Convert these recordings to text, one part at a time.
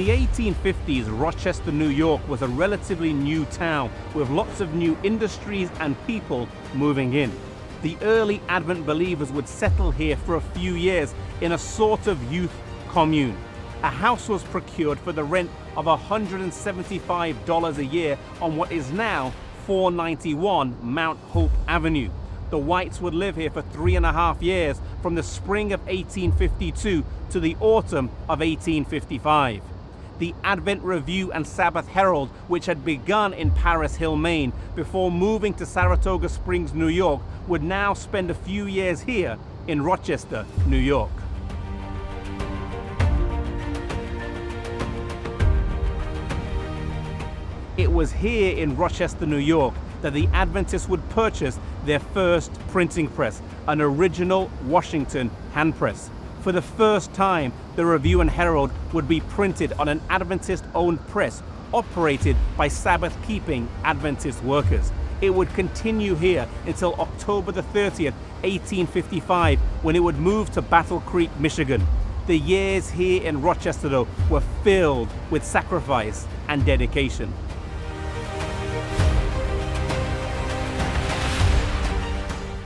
the 1850s, Rochester, New York was a relatively new town with lots of new industries and people moving in. The early Advent believers would settle here for a few years in a sort of youth commune. A house was procured for the rent of $175 a year on what is now 491 Mount Hope Avenue. The Whites would live here for 3.5 years, from the spring of 1852 to the autumn of 1855. The Advent Review and Sabbath Herald, which had begun in Paris Hill, Maine, before moving to Saratoga Springs, New York, would now spend a few years here in Rochester, New York. It was here in Rochester, New York, that the Adventists would purchase their first printing press, an original Washington hand press. For the first time, the Review and Herald would be printed on an Adventist-owned press operated by Sabbath-keeping Adventist workers. It would continue here until October the 30th, 1855, when it would move to Battle Creek, Michigan. The years here in Rochester, though, were filled with sacrifice and dedication.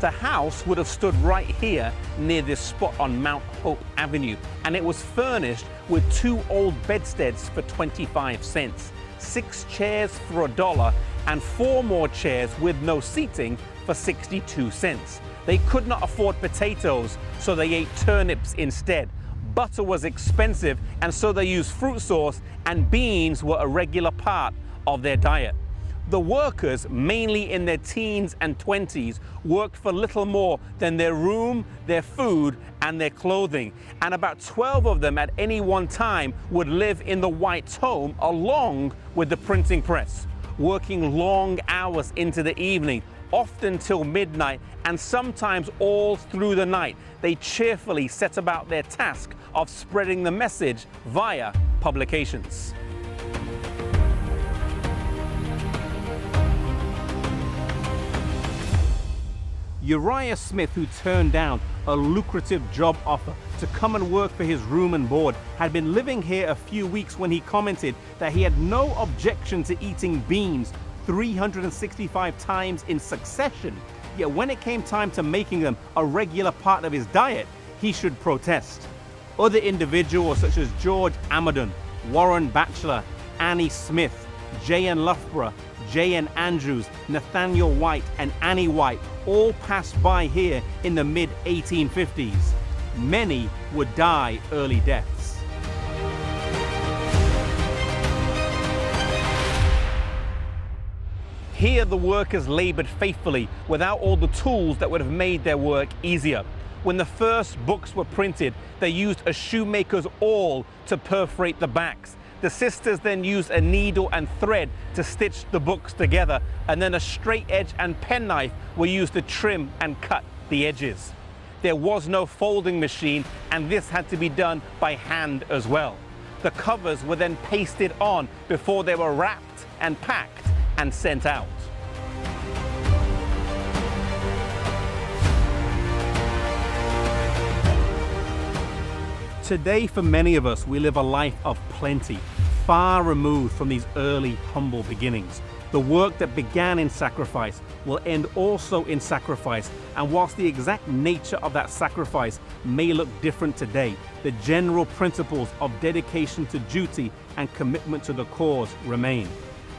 The house would have stood right here near this spot on Mount Hope Avenue, and it was furnished with 2 old bedsteads for 25 cents, 6 chairs for $1, and 4 more chairs with no seating for 62 cents. They could not afford potatoes, so they ate turnips instead. Butter was expensive, and so they used fruit sauce, and beans were a regular part of their diet. The workers, mainly in their teens and 20s, worked for little more than their room, their food, and their clothing. And about 12 of them at any one time would live in the Whites' home along with the printing press, working long hours into the evening, often till midnight, and sometimes all through the night. They cheerfully set about their task of spreading the message via publications. Uriah Smith, who turned down a lucrative job offer to come and work for his room and board, had been living here a few weeks when he commented that he had no objection to eating beans 365 times in succession, yet when it came time to making them a regular part of his diet, he should protest. Other individuals such as George Amadon, Warren Batchelor, Annie Smith, J.N. Loughborough, J.N. Andrews, Nathaniel White, and Annie White all passed by here in the mid-1850s. Many would die early deaths. Here the workers labored faithfully without all the tools that would have made their work easier. When the first books were printed, they used a shoemaker's awl to perforate the backs. The sisters then used a needle and thread to stitch the books together, and then a straight edge and penknife were used to trim and cut the edges. There was no folding machine, and this had to be done by hand as well. The covers were then pasted on before they were wrapped and packed and sent out. Today, for many of us, we live a life of plenty, far removed from these early, humble beginnings. The work that began in sacrifice will end also in sacrifice, and whilst the exact nature of that sacrifice may look different today, the general principles of dedication to duty and commitment to the cause remain.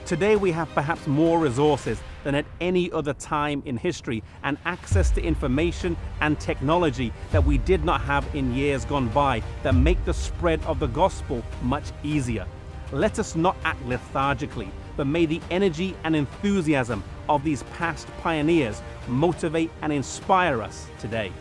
Today we have perhaps more resources than at any other time in history, and access to information and technology that we did not have in years gone by, that make the spread of the gospel much easier. Let us not act lethargically, but may the energy and enthusiasm of these past pioneers motivate and inspire us today.